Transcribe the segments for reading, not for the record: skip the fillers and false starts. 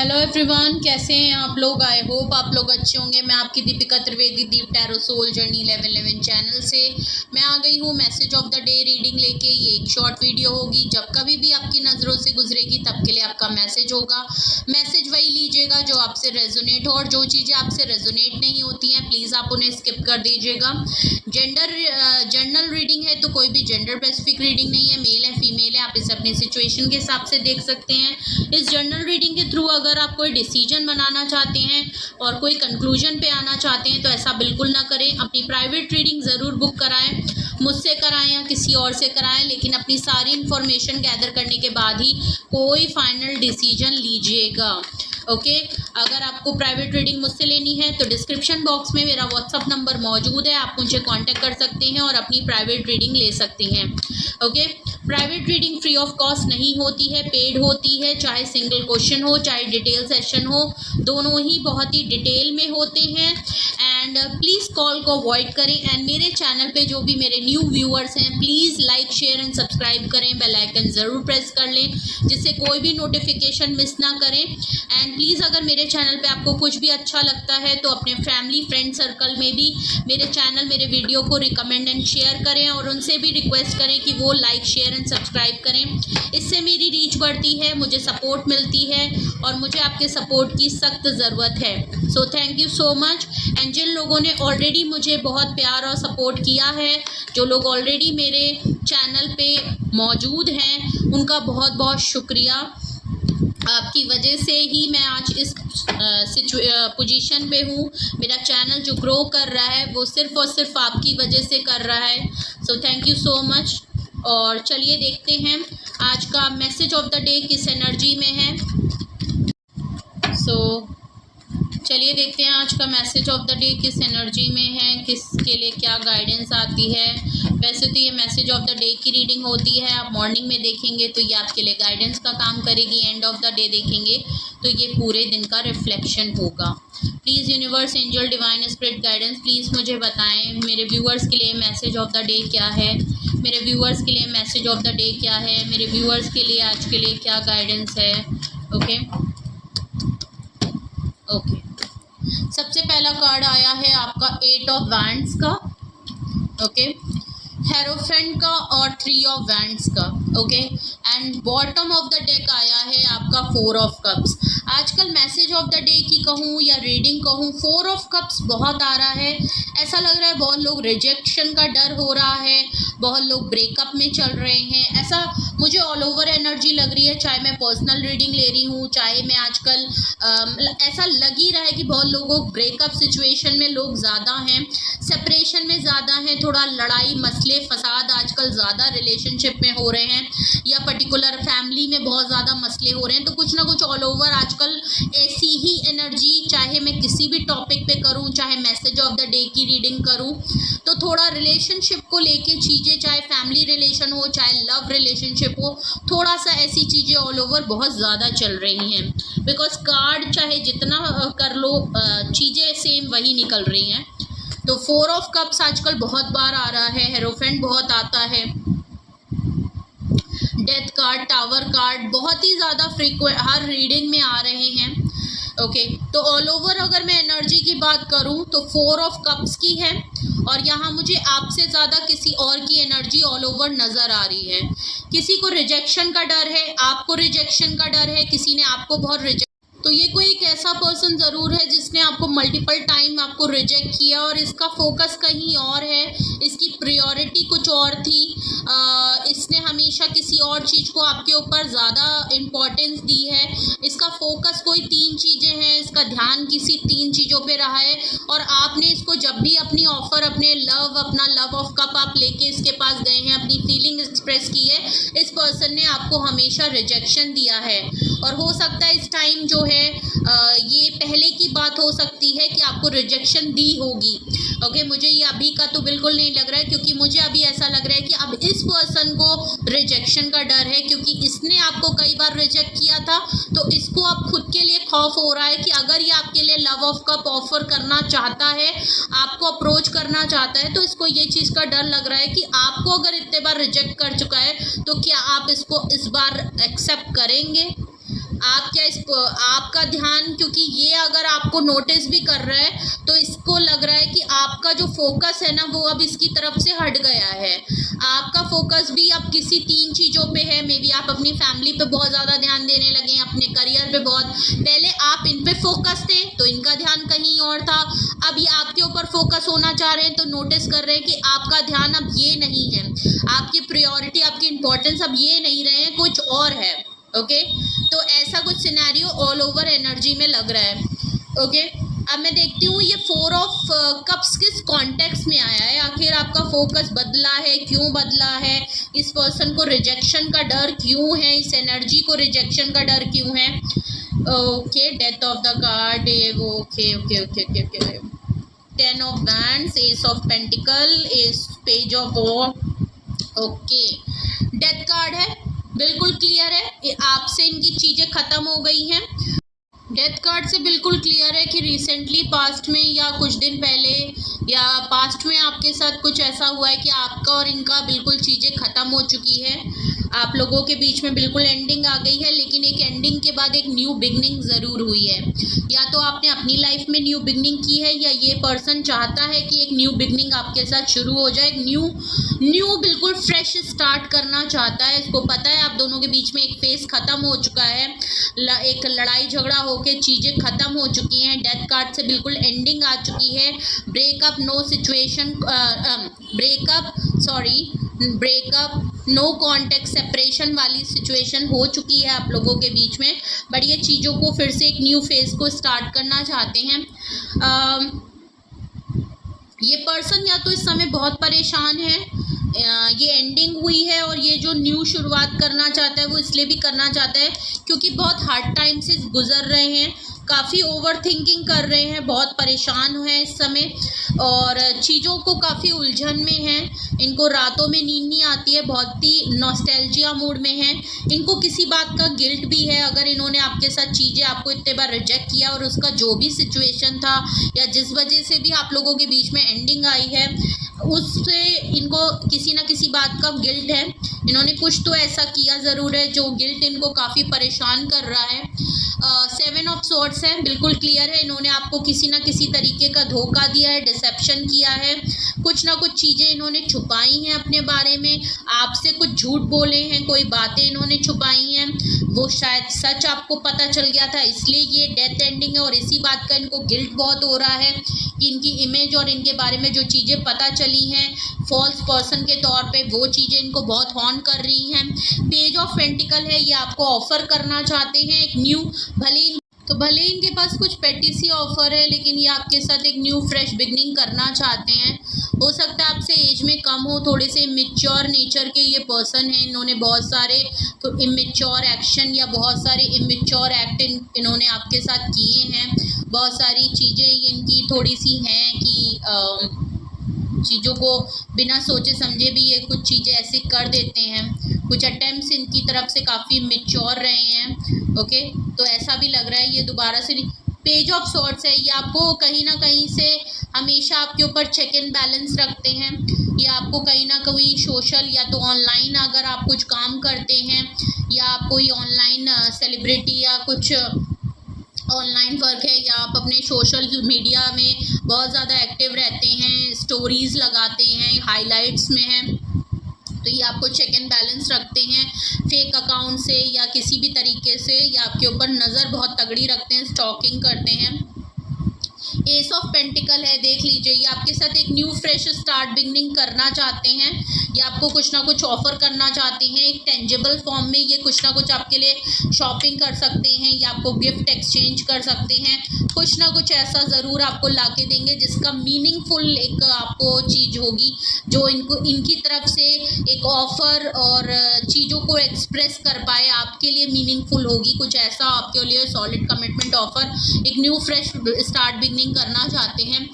Hello everyone, कैसे हैं आप लोग। आई होप आप लोग अच्छे होंगे। मैं आपकी दीपिका त्रिवेदी, दीप टैरो सोल जर्नी 1111 चैनल से मैं आ गई हूँ message of the day reading लेके। ये एक शॉर्ट वीडियो होगी, जब कभी भी आपकी नज़रों से गुजरेगी तब के लिए आपका मैसेज होगा। मैसेज वही लीजिएगा जो आपसे रेजोनेट हो, और जो चीज़ें आपसे रेजोनेट नहीं होती हैं प्लीज़ आप उन्हें स्किप कर दीजिएगा। जनरल रीडिंग है तो कोई भी जेंडर स्पेसिफिक रीडिंग नहीं है, मेल है फीमेल है, आप इसे अपनी सिचुएशन के हिसाब से देख सकते हैं। इस जनरल रीडिंग के थ्रू अगर आप कोई डिसीजन बनाना चाहते हैं और कोई कंक्लूजन पे आना चाहते हैं तो ऐसा बिल्कुल ना करें। अपनी प्राइवेट रीडिंग ज़रूर बुक कराएं, मुझसे कराएं या किसी और से कराएं, लेकिन अपनी सारी इन्फॉर्मेशन गैदर करने के बाद ही कोई फाइनल डिसीजन लीजिएगा। ओके, अगर आपको प्राइवेट रीडिंग मुझसे लेनी है तो डिस्क्रिप्शन बॉक्स में मेरा व्हाट्सअप नंबर मौजूद है, आप मुझे कांटेक्ट कर सकते हैं और अपनी प्राइवेट रीडिंग ले सकते हैं। Okay, private reading free of cost नहीं होती है, पेड होती है। चाहे सिंगल क्वेश्चन हो चाहे डिटेल सेशन हो, दोनों ही बहुत ही डिटेल में होते हैं। एंड प्लीज़ कॉल को अवॉइड करें। एंड मेरे चैनल पे जो भी मेरे न्यू व्यूअर्स हैं please like share and subscribe करें, बेल आइकन ज़रूर प्रेस कर लें जिससे कोई भी नोटिफिकेशन मिस ना करें। एंड प्लीज़ अगर मेरे चैनल पे आपको कुछ भी अच्छा लगता है तो अपने फैमिली फ्रेंड सर्कल में भी मेरे चैनल मेरे वीडियो को रिकमेंड एंड शेयर करें, और उनसे भी रिक्वेस्ट करें कि वो लाइक शेयर एंड सब्सक्राइब करें। इससे मेरी रीच बढ़ती है, मुझे सपोर्ट मिलती है और मुझे आपके सपोर्ट की सख्त ज़रूरत है। So thank you so much. And जिन लोगों ने ऑलरेडी मुझे बहुत प्यार और सपोर्ट किया है, जो लोग ऑलरेडी मेरे चैनल पे मौजूद हैं, उनका बहुत बहुत शुक्रिया। आपकी वजह से ही मैं आज इस पोजीशन पे हूँ। मेरा चैनल जो ग्रो कर रहा है वो सिर्फ़ और सिर्फ आपकी वजह से कर रहा है। So thank you so much. और चलिए देखते हैं आज का मैसेज ऑफ द डे किस एनर्जी में है। चलिए देखते हैं आज का मैसेज ऑफ द डे किस एनर्जी में है, किसके लिए क्या गाइडेंस आती है। वैसे तो ये मैसेज ऑफ द डे की रीडिंग होती है, आप मॉर्निंग में देखेंगे तो ये आपके लिए गाइडेंस का काम करेगी, एंड ऑफ द डे देखेंगे तो ये पूरे दिन का रिफ्लेक्शन होगा। Please universe, angel, divine spirit guidance please मुझे बताएं मेरे व्यूअर्स के लिए मैसेज ऑफ द डे क्या है, मेरे व्यूअर्स के लिए मैसेज ऑफ द डे क्या है, मेरे व्यूअर्स के लिए आज के लिए क्या गाइडेंस है। ओके, सबसे पहला कार्ड आया है आपका 8 ऑफ वैंड्स का, ओके, हेरोफेंट का और 3 ऑफ वैंड्स का। Okay, and bottom of the deck आया है आपका 4 ऑफ कप्स। आजकल मैसेज ऑफ द डे की कहूँ या रीडिंग कहूँ, 4 ऑफ कप्स बहुत आ रहा है। ऐसा लग रहा है बहुत लोग रिजेक्शन का डर हो रहा है, बहुत लोग ब्रेकअप में चल रहे हैं, ऐसा मुझे ऑल ओवर एनर्जी लग रही है। चाहे मैं पर्सनल रीडिंग ले रही हूँ, चाहे मैं आजकल ऐसा लग ही रहा है कि बहुत लोगों ब्रेकअप सिचुएशन में लोग ज़्यादा हैं, सेपरेशन में ज़्यादा हैं, थोड़ा लड़ाई मसले फसाद आजकल ज़्यादा रिलेशनशिप में हो रहे हैं, या पर्टिकुलर फैमिली में बहुत ज़्यादा मसले हो रहे हैं। तो कुछ ना कुछ ऑल ओवर आजकल ऐसी ही एनर्जी, चाहे मैं किसी भी टॉपिक पे करूं, चाहे मैसेज ऑफ द डे की रीडिंग करूं, तो थोड़ा रिलेशनशिप को लेके चीज़ें, चाहे फैमिली रिलेशन हो चाहे लव रिलेशनशिप हो, थोड़ा सा ऐसी चीज़ें ऑल ओवर बहुत ज़्यादा चल रही हैं। बिकॉज कार्ड चाहे जितना कर लो चीज़ें सेम वही निकल रही हैं। तो 4 ऑफ कप्स आजकल बहुत बार आ रहा है, हेरोफेंट बहुत आता है, डेथ कार्ड, टावर कार्ड बहुत ही ज़्यादा फ्रीक्वेंट हर रीडिंग में आ रहे हैं। ओके, तो ऑल ओवर अगर मैं एनर्जी की बात करूं तो 4 ऑफ कप्स की है, और यहाँ मुझे आपसे ज़्यादा किसी और की एनर्जी ऑल ओवर नज़र आ रही है। किसी को रिजेक्शन का डर है, आपको रिजेक्शन का डर है, किसी ने आपको बहुत रिजेक्ट, तो ये कोई एक ऐसा पर्सन ज़रूर है जिसने आपको मल्टीपल टाइम आपको रिजेक्ट किया और इसका फोकस कहीं और है, इसकी प्रायोरिटी कुछ और थी। इसने हमेशा किसी और चीज़ को आपके ऊपर ज़्यादा इम्पोर्टेंस दी है। इसका फोकस कोई 3 चीज़ें हैं, इसका ध्यान किसी 3 चीज़ों पे रहा है, और आपने इसको जब भी अपनी ऑफ़र, अपने अपना लव ऑफ कप आप लेके इसके पास गए हैं, अपनी फीलिंग एक्सप्रेस की है, इस पर्सन ने आपको हमेशा रिजेक्शन दिया है। और हो सकता है इस टाइम जो है ये पहले की बात हो सकती है कि आपको रिजेक्शन दी होगी। ओके, मुझे ये अभी का तो बिल्कुल नहीं लग रहा है, क्योंकि मुझे अभी ऐसा लग रहा है कि अब इस पर्सन को रिजेक्शन का डर है, क्योंकि इसने आपको कई बार रिजेक्ट किया था। तो इसको अब खुद के लिए खौफ हो रहा है कि अगर ये आपके लिए लव ऑफ कप ऑफर करना चाहता है, आपको अप्रोच करना चाहता है, तो इसको ये चीज़ का डर लग रहा है कि आपको अगर इतने बार रिजेक्ट कर चुका है तो क्या आप इसको इस बार एक्सेप्ट करेंगे। आपका ध्यान, क्योंकि ये अगर आपको नोटिस भी कर रहा है तो इसको लग रहा है कि आपका जो फोकस है ना वो अब इसकी तरफ से हट गया है। आपका फोकस भी अब किसी 3 चीज़ों पे है। मे बी आप अपनी फैमिली पे बहुत ज़्यादा ध्यान देने लगे, अपने करियर पे बहुत, पहले आप इन पे फोकस थे तो इनका ध्यान कहीं और था, अब ये आपके ऊपर फोकस होना चाह रहे हैं तो नोटिस कर रहे हैं कि आपका ध्यान अब ये नहीं है, आपकी प्रायोरिटी, आपकी इंपॉर्टेंस अब ये नहीं रहे हैं, कुछ और है। ओके, तो ऐसा कुछ सिनेरियो ऑल ओवर एनर्जी में लग रहा है। ओके, अब मैं देखती हूँ ये 4 ऑफ कप्स किस कॉन्टेक्स्ट में आया है। आखिर आपका फोकस बदला है, क्यों बदला है, इस पर्सन को रिजेक्शन का डर क्यों है, इस एनर्जी को रिजेक्शन का डर क्यों है। Okay, death of the card, okay okay okay okay okay 10 of wands, S of pentacle, S page of war. Okay, death card है, बिल्कुल क्लियर है आपसे इनकी चीज़ें ख़त्म हो गई हैं। डेथ कार्ड से बिल्कुल क्लियर है कि रिसेंटली पास्ट में या कुछ दिन पहले या पास्ट में आपके साथ कुछ ऐसा हुआ है कि आपका और इनका बिल्कुल चीज़ें ख़त्म हो चुकी है। आप लोगों के बीच में बिल्कुल एंडिंग आ गई है, लेकिन एक एंडिंग के बाद एक न्यू बिगनिंग ज़रूर हुई है। या तो आपने अपनी लाइफ में न्यू बिगनिंग की है या ये पर्सन चाहता है कि एक न्यू बिगनिंग आपके साथ शुरू हो जाए, न्यू बिल्कुल फ्रेश स्टार्ट करना चाहता है। इसको पता है आप दोनों के बीच में एक फेस ख़त्म हो चुका है, एक लड़ाई झगड़ा होके चीज़ें ख़त्म हो चुकी हैं। डेथ कार्ड से बिल्कुल एंडिंग आ चुकी है। Breakup, no situation, breakup, no contact, separation वाली सिचुएशन हो चुकी है आप लोगों के बीच में, बट ये चीज़ों को फिर से एक न्यू फेज को स्टार्ट करना चाहते हैं। ये पर्सन या तो इस समय बहुत परेशान है, ये एंडिंग हुई है, और ये जो न्यू शुरुआत करना चाहता है वो इसलिए भी करना चाहता है क्योंकि बहुत हार्ड टाइम से गुजर रहे हैं, काफ़ी ओवर थिंकिंग कर रहे हैं, बहुत परेशान हैं इस समय और चीज़ों को काफ़ी उलझन में हैं। इनको रातों में नींद नहीं आती है, बहुत ही नॉस्टैल्जिया मूड में हैं। इनको किसी बात का गिल्ट भी है, अगर इन्होंने आपके साथ चीज़ें आपको इतने बार रिजेक्ट किया और उसका जो भी सिचुएशन था या जिस वजह से भी आप लोगों के बीच में एंडिंग आई है उससे इनको किसी ना किसी बात का गिल्ट है। इन्होंने कुछ तो ऐसा किया ज़रूर है जो गिल्ट इनको काफ़ी परेशान कर रहा है। 7 ऑफ सॉर्ड्स है, बिल्कुल क्लियर है इन्होंने आपको किसी ना किसी तरीके का धोखा दिया है, डिसेप्शन किया है, कुछ ना कुछ चीज़ें इन्होंने छुपाई हैं अपने बारे में, आपसे कुछ झूठ बोले हैं, कोई बातें इन्होंने छुपाई हैं, वो शायद सच आपको पता चल गया था, इसलिए ये डेथ एंडिंग है। और इसी बात का इनको गिल्ट बहुत हो रहा है कि इनकी इमेज और इनके बारे में जो चीज़ें पता चली हैं फॉल्स पर्सन के तौर पे, वो चीज़ें इनको बहुत हॉर्न कर रही हैं। पेज ऑफ पेंटिकल है, ये आपको ऑफ़र करना चाहते हैं एक न्यू, भले इनके पास कुछ पेटी सी ऑफ़र है, लेकिन ये आपके साथ एक न्यू फ्रेश बिगनिंग करना चाहते हैं। हो सकता है आपसे एज में कम हो, थोड़े से इमेच्योर नेचर के ये पर्सन हैं। इन्होंने बहुत सारे तो इमेच्योर एक्शन या बहुत सारे इमेच्योर एक्ट इन्होंने आपके साथ किए हैं। बहुत सारी चीज़ें इनकी थोड़ी सी हैं कि चीज़ों को बिना सोचे समझे भी ये कुछ चीज़ें ऐसे कर देते हैं। कुछ अटेम्प्ट्स इनकी तरफ से काफ़ी मैच्योर रहे हैं। ओके, तो ऐसा भी लग रहा है ये दोबारा से पेज ऑफ सॉर्ड्स है, ये आपको कहीं ना कहीं से हमेशा आपके ऊपर चेक एंड बैलेंस रखते हैं। ये आपको कहीं ना कहीं सोशल या तो ऑनलाइन अगर आप कुछ काम करते हैं या आप कोई ऑनलाइन सेलिब्रिटी या कुछ ऑनलाइन वर्क है या आप अपने सोशल मीडिया में बहुत ज़्यादा एक्टिव रहते हैं, स्टोरीज़ लगाते हैं, हाइलाइट्स में हैं, तो ये आपको चेक एंड बैलेंस रखते हैं फेक अकाउंट से या किसी भी तरीके से, या आपके ऊपर नज़र बहुत तगड़ी रखते हैं, स्टॉकिंग करते हैं। एस ऑफ पेंटिकल है, देख लीजिए ये आपके साथ एक न्यू फ्रेश स्टार्ट बिगनिंग करना चाहते हैं, ये आपको कुछ ना कुछ ऑफ़र करना चाहते हैं एक टेंजिबल फॉर्म में। ये कुछ ना कुछ आपके लिए शॉपिंग कर सकते हैं या आपको गिफ्ट एक्सचेंज कर सकते हैं, कुछ ना कुछ ऐसा ज़रूर आपको ला के देंगे जिसका मीनिंगफुल एक आपको चीज़ होगी, जो इनकी तरफ से एक ऑफ़र और चीज़ों को एक्सप्रेस कर पाए आपके लिए मीनिंगफुल होगी। कुछ ऐसा आपके लिए सॉलिड कमिटमेंट ऑफ़र, एक न्यू फ्रेश स्टार्ट बिगनिंग करना चाहते हैं।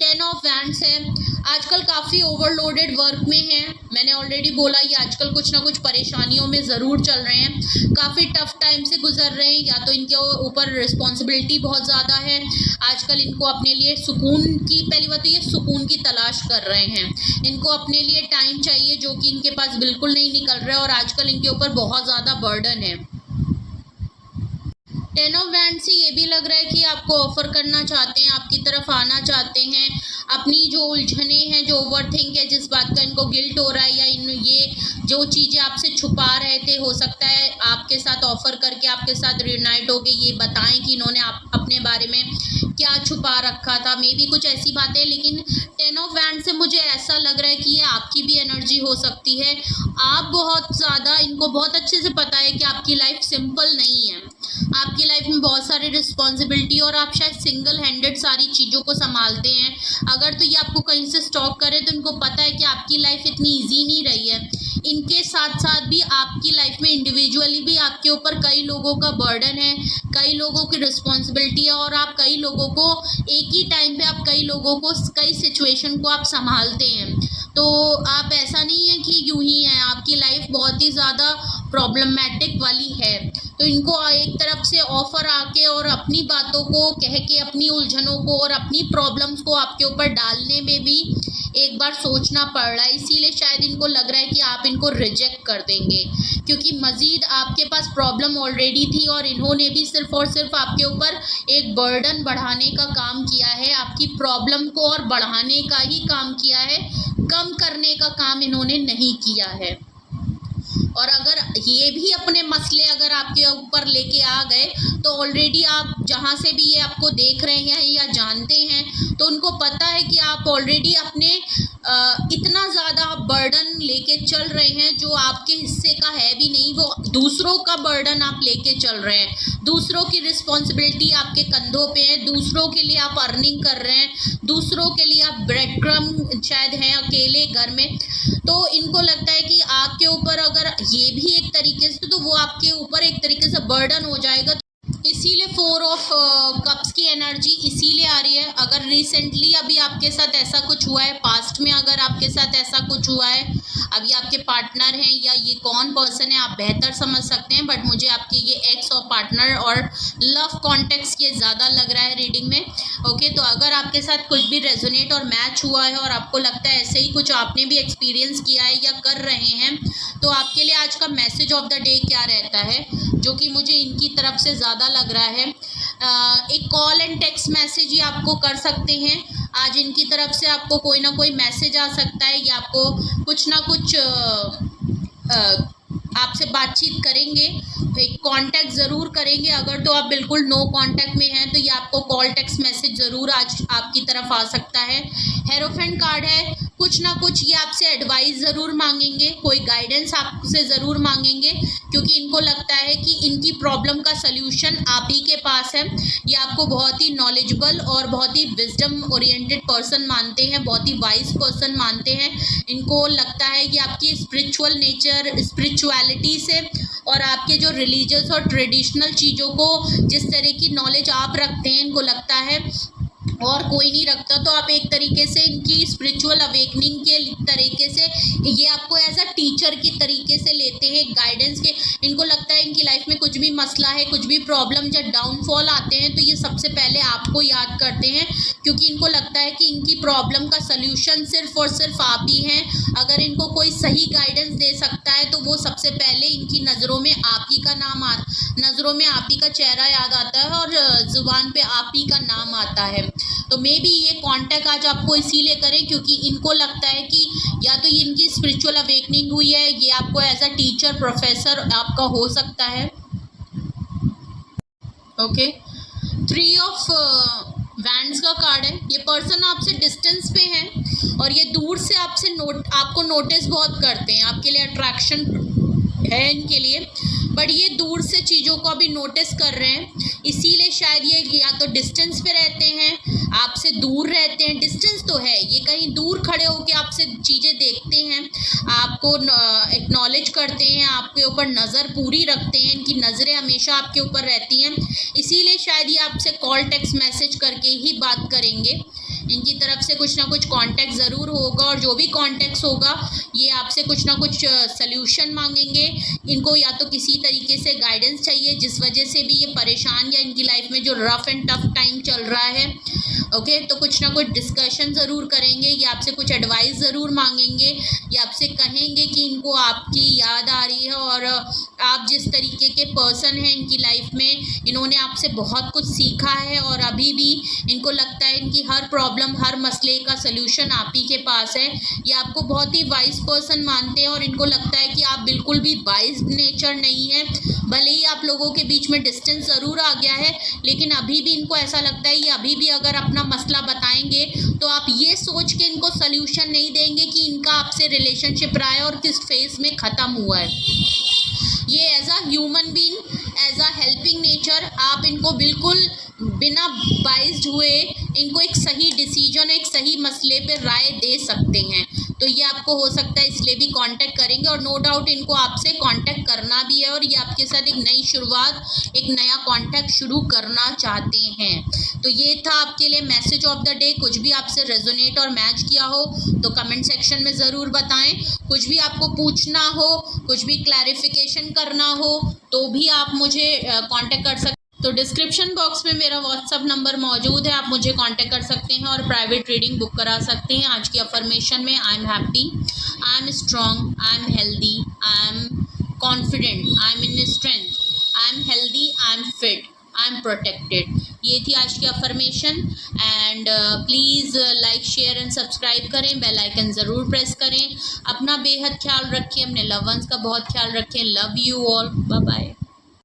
10 ऑफ वैंड्स है, आजकल काफ़ी ओवरलोडेड वर्क में हैं। मैंने ऑलरेडी बोला ये आजकल कुछ ना कुछ परेशानियों में ज़रूर चल रहे हैं, काफ़ी टफ टाइम से गुजर रहे हैं, या तो इनके ऊपर रिस्पॉन्सिबिलिटी बहुत ज़्यादा है। आजकल इनको अपने लिए सुकून की, पहली बात तो ये सुकून की तलाश कर रहे हैं, इनको अपने लिए टाइम चाहिए जो कि इनके पास बिल्कुल नहीं निकल रहा है, और आजकल इनके ऊपर बहुत ज़्यादा बर्डन है। टेन ऑफ वैंड से ये भी लग रहा है कि आपको ऑफर करना चाहते हैं, आपकी तरफ आना चाहते हैं। अपनी जो उलझने हैं, जो ओवरथिंक है, जिस बात का इनको गिल्ट हो रहा है या ये जो चीज़ें आपसे छुपा रहे थे, हो सकता है आपके साथ ऑफर करके आपके साथ रियूनाइट हो गए, ये बताएं कि इन्होंने अपने बारे में क्या छुपा रखा था। मे बी कुछ ऐसी बातें, लेकिन टेन ऑफ वैंड से मुझे ऐसा लग रहा है कि ये आपकी भी एनर्जी हो सकती है। आप बहुत ज़्यादा, इनको बहुत अच्छे से पता है कि आपकी लाइफ सिंपल नहीं है, आपकी लाइफ में बहुत सारी रिस्पॉन्सिबिलिटी, और आप शायद सिंगल हैंडेड सारी चीज़ों को संभालते हैं। अगर तो ये आपको कहीं से स्टॉक करें तो इनको पता है कि आपकी लाइफ इतनी ईजी नहीं रही है। इनके साथ साथ भी आपकी लाइफ में इंडिविजुअली भी आपके ऊपर कई लोगों का बर्डन है, कई लोगों की रिस्पॉन्सिबिलिटी है, और आप कई लोगों को एक ही टाइम पे आप कई लोगों को, कई सिचुएशन को आप संभालते हैं। तो आप, ऐसा नहीं है कि यूं ही है, आपकी लाइफ बहुत ही ज़्यादा प्रॉब्लमैटिक वाली है। तो इनको एक तरफ से ऑफर आके और अपनी बातों को कह के, अपनी उलझनों को और अपनी प्रॉब्लम्स को आपके ऊपर डालने में भी एक बार सोचना पड़ रहा है। इसीलिए शायद इनको लग रहा है कि आप इनको रिजेक्ट कर देंगे, क्योंकि मज़ीद आपके पास प्रॉब्लम ऑलरेडी थी और इन्होंने भी सिर्फ और सिर्फ आपके ऊपर एक बर्डन बढ़ाने का काम किया है। आपकी प्रॉब्लम को और बढ़ाने का ही काम किया है, कम करने का काम इन्होंने नहीं किया है। और अगर ये भी अपने मसले अगर आपके ऊपर लेके आ गए तो ऑलरेडी आप जहाँ से भी ये आपको देख रहे हैं या जानते हैं, तो उनको पता है कि आप ऑलरेडी अपने इतना ज़्यादा बर्डन लेके चल रहे हैं जो आपके हिस्से का है भी नहीं, वो दूसरों का बर्डन आप लेके चल रहे हैं। दूसरों की रिस्पॉन्सिबिलिटी आपके कंधों पे है, दूसरों के लिए आप अर्निंग कर रहे हैं, दूसरों के लिए आप ब्रेड क्रम शायद हैं अकेले घर में। तो इनको लगता है कि आपके ऊपर अगर ये भी एक तरीके से, तो वो आपके ऊपर एक तरीके से बर्डन हो जाएगा। इसीलिए 4 ऑफ कप्स की एनर्जी इसीलिए आ रही है। अगर रिसेंटली अभी आपके साथ ऐसा कुछ हुआ है, पास्ट में अगर आपके साथ ऐसा कुछ हुआ है, अभी आपके पार्टनर हैं या ये कौन पर्सन है आप बेहतर समझ सकते हैं, बट मुझे आपके ये एक्स और पार्टनर और लव कॉन्टेक्ट ये ज़्यादा लग रहा है रीडिंग में। ओके, तो अगर आपके साथ कुछ भी रेजोनेट और मैच हुआ है और आपको लगता है ऐसे ही कुछ आपने भी एक्सपीरियंस किया है या कर रहे हैं, तो आपके लिए आज का मैसेज ऑफ द डे क्या रहता है, जो कि मुझे इनकी तरफ से ज़्यादा लग रहा है। एक कॉल एंड टेक्स्ट मैसेज ही आपको कर सकते हैं आज। इनकी तरफ से आपको कोई ना कोई मैसेज आ सकता है या आपको कुछ ना कुछ आपसे बातचीत करेंगे, एक कांटेक्ट ज़रूर करेंगे। अगर तो आप बिल्कुल नो कांटेक्ट में हैं तो ये आपको कॉल टेक्स्ट मैसेज ज़रूर आज आपकी तरफ आ सकता है। हेरोफेंट कार्ड है, कुछ ना कुछ ये आपसे एडवाइस ज़रूर मांगेंगे, कोई गाइडेंस आपसे ज़रूर मांगेंगे, क्योंकि इनको लगता है कि इनकी प्रॉब्लम का सल्यूशन आप ही के पास है। ये आपको बहुत ही नॉलेजेबल और बहुत ही विजडम ओरिएंटेड पर्सन मानते हैं, बहुत ही वाइज पर्सन मानते हैं। इनको लगता है कि आपकी स्पिरिचुअल नेचर, स्पिरिचुअलिटी से और आपके जो रिलीजियस और ट्रेडिशनल चीज़ों को जिस तरह की नॉलेज आप रखते हैं, इनको लगता है और कोई नहीं रखता। तो आप एक तरीके से इनकी स्पिरिचुअल अवेकनिंग के तरीके से ये आपको एज अ टीचर की तरीके से लेते हैं, गाइडेंस के। इनको लगता है इनकी लाइफ में कुछ भी मसला है, कुछ भी प्रॉब्लम या डाउनफॉल आते हैं तो ये सबसे पहले आपको याद करते हैं, क्योंकि इनको लगता है कि इनकी प्रॉब्लम का सल्यूशन सिर्फ और सिर्फ आप ही हैं। अगर इनको कोई सही गाइडेंस दे सकता है तो वो सबसे पहले इनकी नज़रों में आप ही का नाम नज़रों में आप ही का चेहरा याद आता है और ज़ुबान पे आप ही का नाम आता है। तो मे बी ये कांटेक्ट आज आपको इसीलिए करें क्योंकि इनको लगता है कि या तो ये इनकी स्पिरिचुअल अवेकनिंग हुई है, ये आपको एज अ टीचर प्रोफेसर आपका हो सकता है। ओके, 3 ऑफ वैंड्स का कार्ड है। ये पर्सन आपसे डिस्टेंस पे है और ये दूर से आपको नोटिस बहुत करते हैं, आपके लिए अट्रैक्शन है इनके लिए, बट ये दूर से चीज़ों को अभी नोटिस कर रहे हैं। इसीलिए शायद ये या तो डिस्टेंस पे रहते हैं, आपसे दूर रहते हैं। डिस्टेंस तो है, ये कहीं दूर खड़े होकर आपसे चीज़ें देखते हैं, आपको एक्नॉलेज करते हैं, आपके ऊपर नज़र पूरी रखते हैं, इनकी नज़रें हमेशा आपके ऊपर रहती हैं। इसीलिए शायद ये आपसे कॉल टेक्स्ट मैसेज करके ही बात करेंगे। इनकी तरफ से कुछ ना कुछ कांटेक्ट ज़रूर होगा, और जो भी कांटेक्ट होगा ये आपसे कुछ ना कुछ सल्यूशन मांगेंगे। इनको या तो किसी तरीके से गाइडेंस चाहिए जिस वजह से भी ये परेशान, या इनकी लाइफ में जो रफ एंड टफ टाइम चल रहा है, ओके, तो कुछ ना कुछ डिस्कशन ज़रूर करेंगे, ये आपसे कुछ एडवाइस ज़रूर मांगेंगे, ये आपसे कहेंगे कि इनको आपकी याद आ रही है, और आप जिस तरीके के पर्सन हैं इनकी लाइफ में, इन्होंने आपसे बहुत कुछ सीखा है, और अभी भी इनको लगता है इनकी हर प्रॉब्लम, हर मसले का सल्यूशन आप ही के पास है। ये आपको बहुत ही वाइज पर्सन मानते हैं, और इनको लगता है कि आप बिल्कुल भी वाइज नेचर नहीं है। भले ही आप लोगों के बीच में डिस्टेंस ज़रूर आ गया है, लेकिन अभी भी इनको ऐसा लगता है, ये अभी भी अगर अपना मसला बताएंगे तो आप ये सोच के इनको सल्यूशन नहीं देंगे कि इनका आपसे रिलेशनशिप रहा है और किस फेज में ख़त्म हुआ है। ये as a human being, as a helping nature, आप इनको बिल्कुल बिना बाइस्ड हुए इनको एक सही डिसीजन, एक सही मसले पे राय दे सकते हैं। तो ये आपको हो सकता है इसलिए भी कांटेक्ट करेंगे, और नो डाउट इनको आपसे कांटेक्ट करना भी है, और ये आपके साथ एक नई शुरुआत, एक नया कांटेक्ट शुरू करना चाहते हैं। तो ये था आपके लिए मैसेज ऑफ द डे। कुछ भी आपसे रेजोनेट और मैच किया हो तो कमेंट सेक्शन में ज़रूर बताएं। कुछ भी आपको पूछना हो, कुछ भी क्लैरिफिकेशन करना हो तो भी आप मुझे कांटेक्ट कर सकते। तो डिस्क्रिप्शन बॉक्स में मेरा व्हाट्सअप नंबर मौजूद है, आप मुझे कांटेक्ट कर सकते हैं और प्राइवेट रीडिंग बुक करा सकते हैं। आज की अफर्मेशन में I am happy, I am strong, I am healthy, I am confident, I am in strength, I am healthy, I am fit, I am protected. ये थी आज की affirmation. And please like, share and subscribe करें, bell icon ज़रूर press करें। अपना बेहद ख्याल रखें, अपने लव वंस का बहुत ख्याल रखें। Love you all, bye bye.